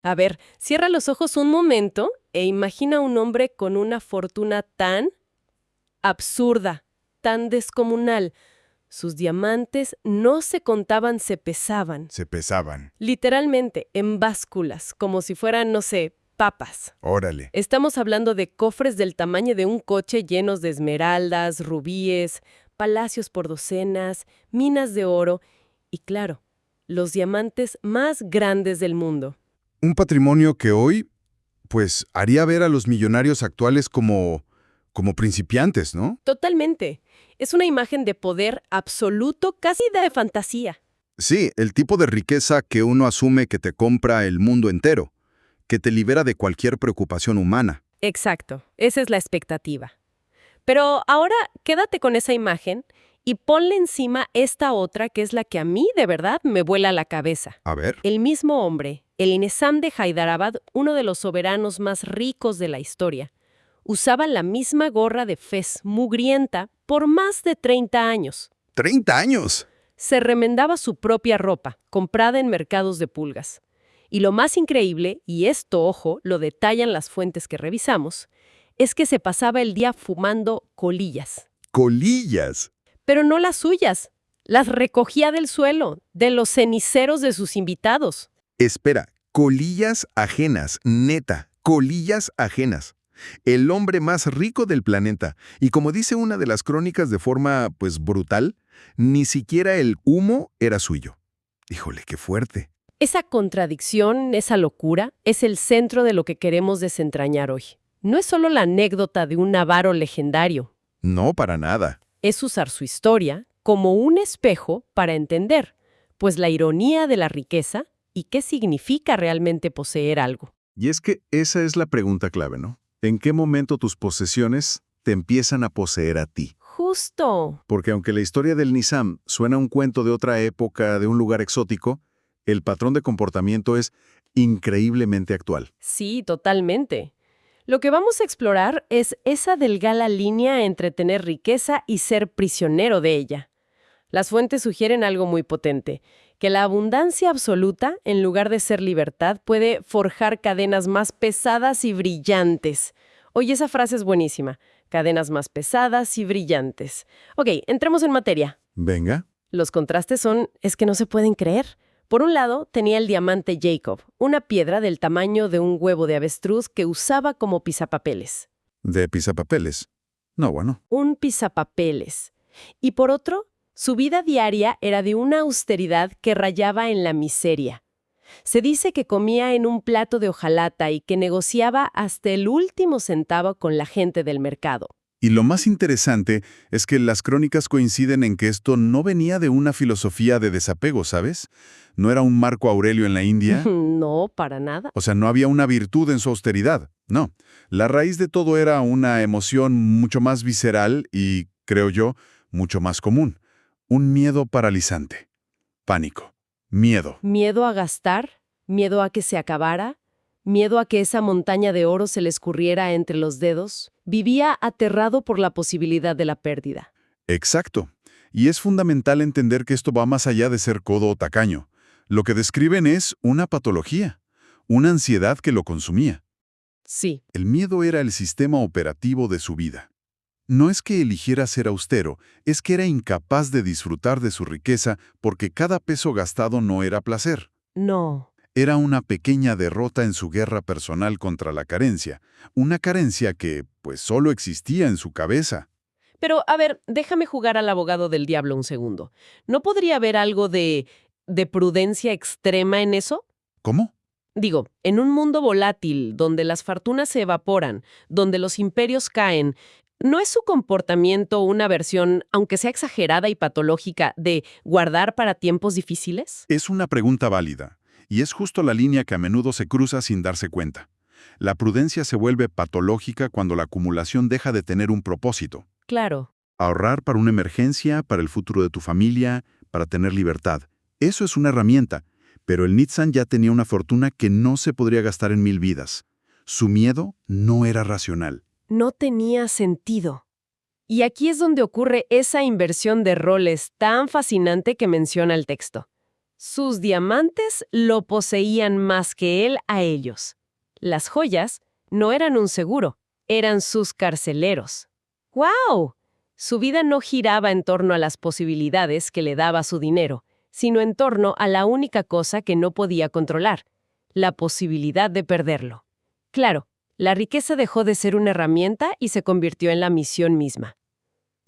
A ver, cierra los ojos un momento e imagina un hombre con una fortuna tan absurda, tan descomunal. Sus diamantes no se contaban, se pesaban. Se pesaban. Literalmente, en básculas, como si fueran, no sé, papas. Órale. Estamos hablando de cofres del tamaño de un coche llenos de esmeraldas, rubíes, palacios por docenas, minas de oro y, claro, los diamantes más grandes del mundo. Un patrimonio que hoy, pues, haría ver a los millonarios actuales como principiantes, ¿no? Totalmente. Es una imagen de poder absoluto, casi de fantasía. Sí, el tipo de riqueza que uno asume que te compra el mundo entero, que te libera de cualquier preocupación humana. Exacto, esa es la expectativa. Pero ahora quédate con esa imagen y ponle encima esta otra que es la que a mí de verdad me vuela la cabeza. A ver. El mismo hombre, el Nizam de Hyderabad, uno de los soberanos más ricos de la historia, usaba la misma gorra de fez mugrienta por más de 30 años. ¡30 años! Se remendaba su propia ropa, comprada en mercados de pulgas. Y lo más increíble, y esto, ojo, lo detallan las fuentes que revisamos, es que se pasaba el día fumando colillas. ¡Colillas! Pero no las suyas, las recogía del suelo, de los ceniceros de sus invitados. Espera, colillas ajenas, neta, colillas ajenas. El hombre más rico del planeta. Y como dice una de las crónicas de forma, pues, brutal, ni siquiera el humo era suyo. Híjole, qué fuerte. Esa contradicción, esa locura, es el centro de lo que queremos desentrañar hoy. No es solo la anécdota de un avaro legendario, No, para nada. es usar su historia como un espejo para entender, pues la ironía de la riqueza y qué significa realmente poseer algo. Y es que esa es la pregunta clave, ¿no? ¿En qué momento tus posesiones te empiezan a poseer a ti? Justo. Porque aunque la historia del Nizam suena a un cuento de otra época, de un lugar exótico, el patrón de comportamiento es increíblemente actual. Sí, totalmente. Lo que vamos a explorar es esa delgada línea entre tener riqueza y ser prisionero de ella. Las fuentes sugieren algo muy potente, que la abundancia absoluta, en lugar de ser libertad, puede forjar cadenas más pesadas y brillantes. Oye, esa frase es buenísima. Cadenas más pesadas y brillantes. Ok, entremos en materia. Venga. Los contrastes es que no se pueden creer. Por un lado, tenía el diamante Jacob, una piedra del tamaño de un huevo de avestruz que usaba como pisapapeles. ¿De pisapapeles? No, bueno. Un pisapapeles. Y por otro, su vida diaria era de una austeridad que rayaba en la miseria. Se dice que comía en un plato de hojalata y que negociaba hasta el último centavo con la gente del mercado. Y lo más interesante es que las crónicas coinciden en que esto no venía de una filosofía de desapego, ¿sabes? No era un Marco Aurelio en la India. No, para nada. O sea, no había una virtud en su austeridad. No. La raíz de todo era una emoción mucho más visceral y, creo yo, mucho más común. Un miedo paralizante. Pánico. Miedo. Miedo a gastar, miedo a que se acabara, miedo a que esa montaña de oro se le escurriera entre los dedos. Vivía aterrado por la posibilidad de la pérdida. Exacto. Y es fundamental entender que esto va más allá de ser codo o tacaño. Lo que describen es una patología, una ansiedad que lo consumía. Sí, El miedo era el sistema operativo de su vida. No es que eligiera ser austero, es que era incapaz de disfrutar de su riqueza porque cada peso gastado no era placer. no. Era una pequeña derrota en su guerra personal contra la carencia, una carencia que, pues, solo existía en su cabeza. Pero, a ver, déjame jugar al abogado del diablo un segundo. ¿No podría haber algo de prudencia extrema en eso? ¿Cómo? Digo, en un mundo volátil, donde las fortunas se evaporan, donde los imperios caen, ¿no es su comportamiento una versión, aunque sea exagerada y patológica, de guardar para tiempos difíciles? Es una pregunta válida, y es justo la línea que a menudo se cruza sin darse cuenta. La prudencia se vuelve patológica cuando la acumulación deja de tener un propósito. Claro. Ahorrar para una emergencia, para el futuro de tu familia, para tener libertad. Eso es una herramienta, pero el Nizam ya tenía una fortuna que no se podría gastar en 1000 vidas. Su miedo no era racional. No tenía sentido. Y aquí es donde ocurre esa inversión de roles tan fascinante que menciona el texto. Sus diamantes lo poseían más que él a ellos. Las joyas no eran un seguro, eran sus carceleros. ¡Guau! Su vida no giraba en torno a las posibilidades que le daba su dinero, sino en torno a la única cosa que no podía controlar, la posibilidad de perderlo. Claro, la riqueza dejó de ser una herramienta y se convirtió en la misión misma.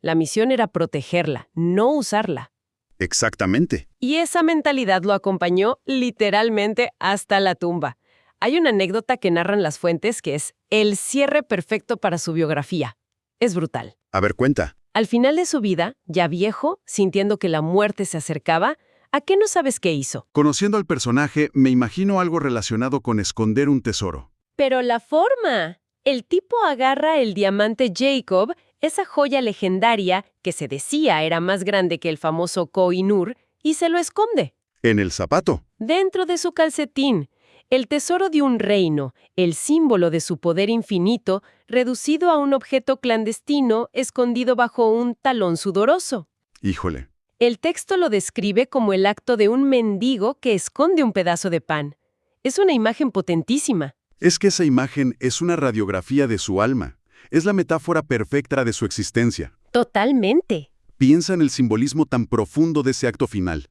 La misión era protegerla, no usarla. Exactamente. Y esa mentalidad lo acompañó literalmente hasta la tumba. Hay una anécdota que narran las fuentes que es el cierre perfecto para su biografía. Es brutal. A ver, cuenta. Al final de su vida, ya viejo, sintiendo que la muerte se acercaba, ¿a qué no sabes qué hizo? Conociendo al personaje, me imagino algo relacionado con esconder un tesoro. Pero la forma. El tipo agarra el diamante Jacob, esa joya legendaria que se decía era más grande que el famoso Koh-i-Noor, y se lo esconde. En el zapato. Dentro de su calcetín. El tesoro de un reino, el símbolo de su poder infinito, reducido a un objeto clandestino escondido bajo un talón sudoroso. Híjole. El texto lo describe como el acto de un mendigo que esconde un pedazo de pan. Es una imagen potentísima. Es que esa imagen es una radiografía de su alma. Es la metáfora perfecta de su existencia. Totalmente. Piensa en el simbolismo tan profundo de ese acto final.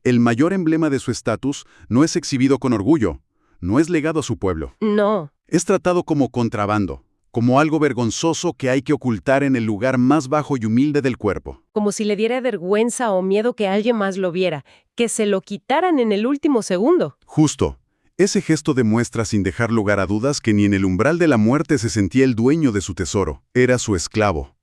El mayor emblema de su estatus no es exhibido con orgullo, no es legado a su pueblo. No. Es tratado como contrabando, como algo vergonzoso que hay que ocultar en el lugar más bajo y humilde del cuerpo. Como si le diera vergüenza o miedo que alguien más lo viera, que se lo quitaran en el último segundo. Justo. Ese gesto demuestra sin dejar lugar a dudas que ni en el umbral de la muerte se sentía el dueño de su tesoro, era su esclavo.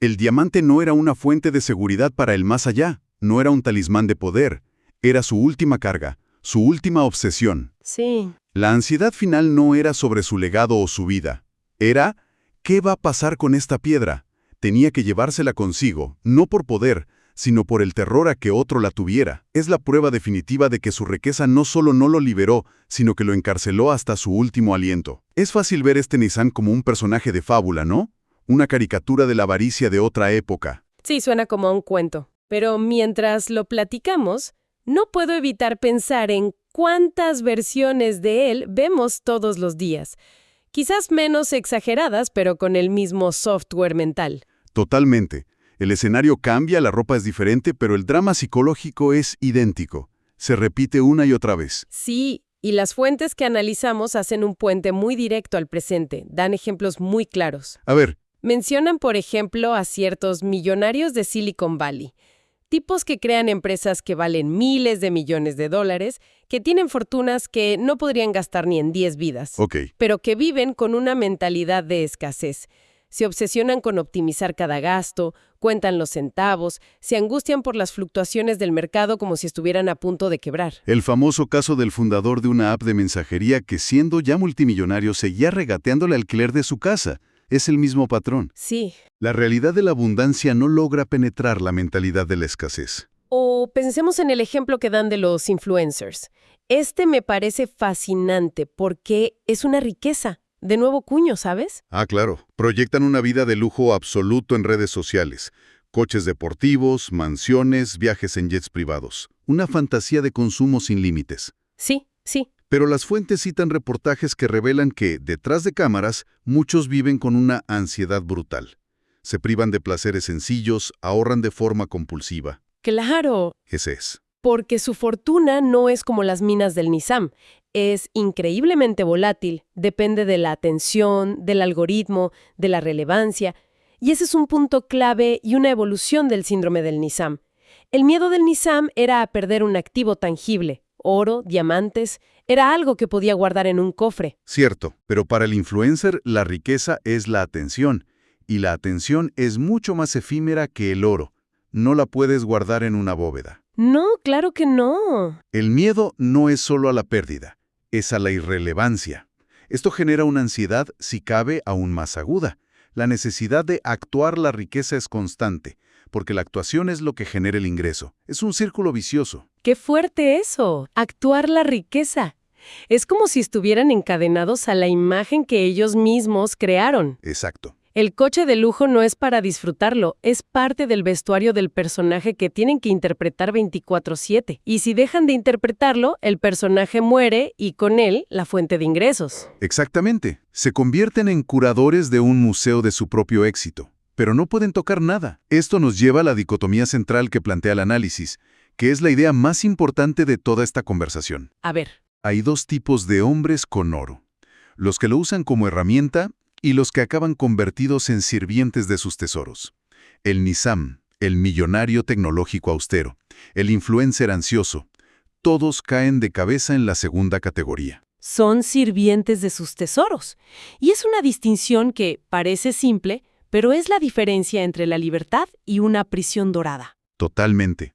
El diamante no era una fuente de seguridad para el más allá, no era un talismán de poder, era su última carga, su última obsesión. Sí. La ansiedad final no era sobre su legado o su vida, era ¿qué va a pasar con esta piedra? Tenía que llevársela consigo, no por poder, sino por el terror a que otro la tuviera. Es la prueba definitiva de que su riqueza no solo no lo liberó, sino que lo encarceló hasta su último aliento. Es fácil ver este Nizam como un personaje de fábula, ¿no? Una caricatura de la avaricia de otra época. Sí, suena como a un cuento. Pero mientras lo platicamos, no puedo evitar pensar en cuántas versiones de él vemos todos los días. Quizás menos exageradas, pero con el mismo software mental. Totalmente. El escenario cambia, la ropa es diferente, pero el drama psicológico es idéntico. Se repite una y otra vez. Sí, y las fuentes que analizamos hacen un puente muy directo al presente, dan ejemplos muy claros. A ver. Mencionan, por ejemplo, a ciertos millonarios de Silicon Valley, tipos que crean empresas que valen miles de millones de dólares, que tienen fortunas que no podrían gastar ni en 10 vidas, pero que viven con una mentalidad de escasez. Se obsesionan con optimizar cada gasto, cuentan los centavos, se angustian por las fluctuaciones del mercado como si estuvieran a punto de quebrar. El famoso caso del fundador de una app de mensajería que, siendo ya multimillonario, seguía regateando el alquiler de su casa. Es el mismo patrón. Sí. La realidad de la abundancia no logra penetrar la mentalidad de la escasez. O pensemos en el ejemplo que dan de los influencers. Este me parece fascinante porque es una riqueza. De nuevo cuño, ¿sabes? Ah, claro. Proyectan una vida de lujo absoluto en redes sociales. Coches deportivos, mansiones, viajes en jets privados. Una fantasía de consumo sin límites. Sí. Pero las fuentes citan reportajes que revelan que, detrás de cámaras, muchos viven con una ansiedad brutal. Se privan de placeres sencillos, ahorran de forma compulsiva. ¡Claro! Ese es. Porque su fortuna no es como las minas del Nizam. Es increíblemente volátil, depende de la atención, del algoritmo, de la relevancia. Y ese es un punto clave y una evolución del síndrome del Nizam. El miedo del Nizam era a perder un activo tangible. Oro, diamantes, era algo que podía guardar en un cofre. Cierto, pero para el influencer la riqueza es la atención. Y la atención es mucho más efímera que el oro. No la puedes guardar en una bóveda. No, claro que no. El miedo no es solo a la pérdida, es a la irrelevancia. Esto genera una ansiedad, si cabe, aún más aguda. La necesidad de actuar la riqueza es constante, porque la actuación es lo que genera el ingreso. Es un círculo vicioso. ¡Qué fuerte eso! Actuar la riqueza. Es como si estuvieran encadenados a la imagen que ellos mismos crearon. Exacto. El coche de lujo no es para disfrutarlo, es parte del vestuario del personaje que tienen que interpretar 24/7. Y si dejan de interpretarlo, el personaje muere y con él la fuente de ingresos. Exactamente. Se convierten en curadores de un museo de su propio éxito, pero no pueden tocar nada. Esto nos lleva a la dicotomía central que plantea el análisis, que es la idea más importante de toda esta conversación. A ver. Hay dos tipos de hombres con oro: los que lo usan como herramienta y los que acaban convertidos en sirvientes de sus tesoros. El Nizam, el millonario tecnológico austero, el influencer ansioso, todos caen de cabeza en la segunda categoría. Son sirvientes de sus tesoros. Y es una distinción que parece simple, pero es la diferencia entre la libertad y una prisión dorada. Totalmente.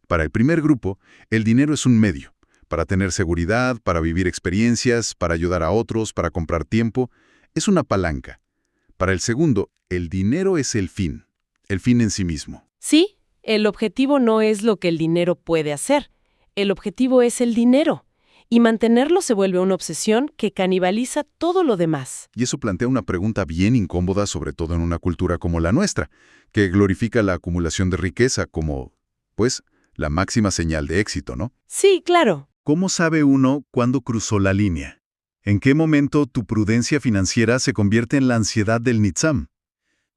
Para el primer grupo, el dinero es un medio, para tener seguridad, para vivir experiencias, para ayudar a otros, para comprar tiempo. Es una palanca. Para el segundo, el dinero es el fin en sí mismo. Sí, el objetivo no es lo que el dinero puede hacer. El objetivo es el dinero. Y mantenerlo se vuelve una obsesión que canibaliza todo lo demás. Y eso plantea una pregunta bien incómoda, sobre todo en una cultura como la nuestra, que glorifica la acumulación de riqueza como, pues, la máxima señal de éxito, ¿no? Sí, claro. ¿Cómo sabe uno cuándo cruzó la línea? ¿En qué momento tu prudencia financiera se convierte en la ansiedad del Nizam?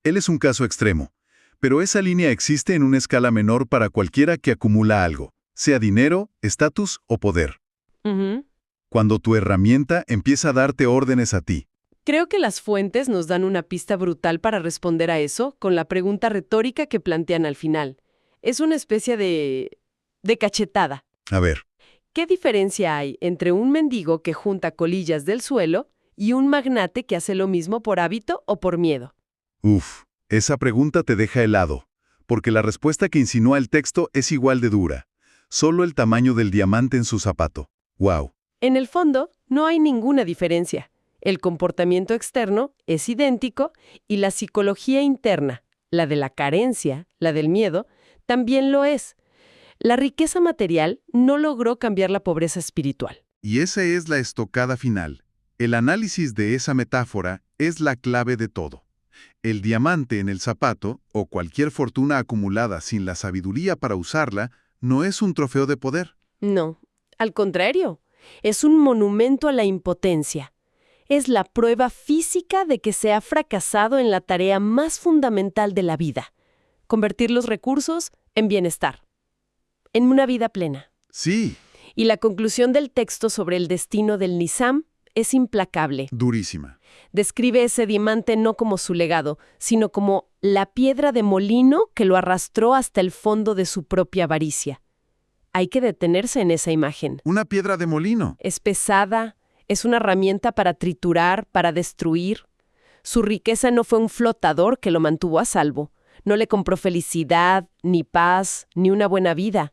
Él es un caso extremo, pero esa línea existe en una escala menor para cualquiera que acumula algo, sea dinero, estatus o poder. Ujú. Cuando tu herramienta empieza a darte órdenes a ti. Creo que las fuentes nos dan una pista brutal para responder a eso con la pregunta retórica que plantean al final. Es una especie de cachetada. A ver, ¿Qué diferencia hay entre un mendigo que junta colillas del suelo y un magnate que hace lo mismo por hábito o por miedo? esa pregunta te deja helado, porque la respuesta que insinúa el texto es igual de dura. Solo el tamaño del diamante en su zapato. ¡Wow! En el fondo, no hay ninguna diferencia. El comportamiento externo es idéntico y la psicología interna, la de la carencia, la del miedo, también lo es. La riqueza material no logró cambiar la pobreza espiritual. Y esa es la estocada final. El análisis de esa metáfora es la clave de todo. El diamante en el zapato, o cualquier fortuna acumulada sin la sabiduría para usarla, no es un trofeo de poder. No, al contrario, es un monumento a la impotencia. Es la prueba física de que se ha fracasado en la tarea más fundamental de la vida: convertir los recursos en bienestar, en una vida plena. Sí, Y la conclusión del texto sobre el destino del Nizam es implacable. durísima. Describe ese diamante no como su legado, sino como la piedra de molino que lo arrastró hasta el fondo de su propia avaricia. Hay que detenerse en esa imagen. Una piedra de molino. Es pesada, es una herramienta para triturar, para destruir. Su riqueza no fue un flotador que lo mantuvo a salvo. No le compró felicidad, ni paz, ni una buena vida.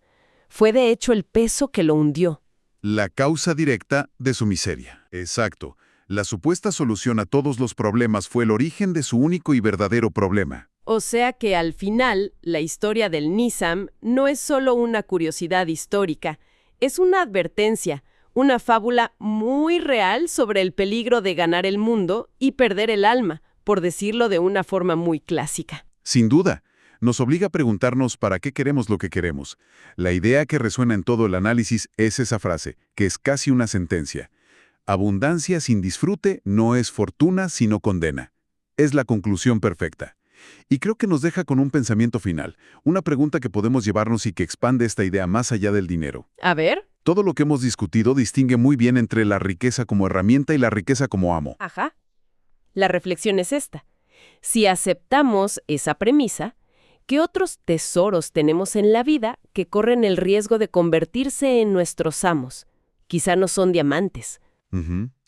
Fue de hecho el peso que lo hundió. La causa directa de su miseria. Exacto. La supuesta solución a todos los problemas fue el origen de su único y verdadero problema. O sea que al final, la historia del Nizam no es solo una curiosidad histórica, es una advertencia, una fábula muy real sobre el peligro de ganar el mundo y perder el alma, por decirlo de una forma muy clásica. Sin duda, nos obliga a preguntarnos para qué queremos lo que queremos. La idea que resuena en todo el análisis es esa frase, que es casi una sentencia. Abundancia sin disfrute no es fortuna, sino condena. Es la conclusión perfecta. Y creo que nos deja con un pensamiento final, una pregunta que podemos llevarnos y que expande esta idea más allá del dinero. A ver. Todo lo que hemos discutido distingue muy bien entre la riqueza como herramienta y la riqueza como amo. Ajá. La reflexión es esta. Si aceptamos esa premisa, ¿qué otros tesoros tenemos en la vida que corren el riesgo de convertirse en nuestros amos? Quizá no son diamantes.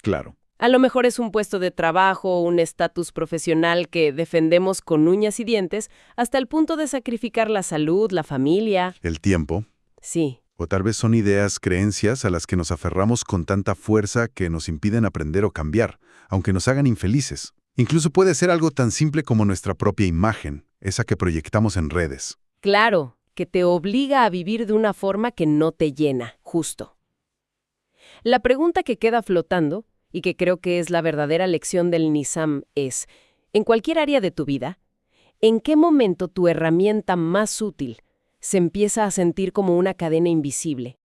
Claro. A lo mejor es un puesto de trabajo o un estatus profesional que defendemos con uñas y dientes hasta el punto de sacrificar la salud, la familia. El tiempo. Sí. O tal vez son ideas, creencias a las que nos aferramos con tanta fuerza que nos impiden aprender o cambiar, aunque nos hagan infelices. Incluso puede ser algo tan simple como nuestra propia imagen, esa que proyectamos en redes. Claro, que te obliga a vivir de una forma que no te llena, justo. La pregunta que queda flotando, y que creo que es la verdadera lección del Nizam, es: En cualquier área de tu vida, ¿en qué momento tu herramienta más útil se empieza a sentir como una cadena invisible,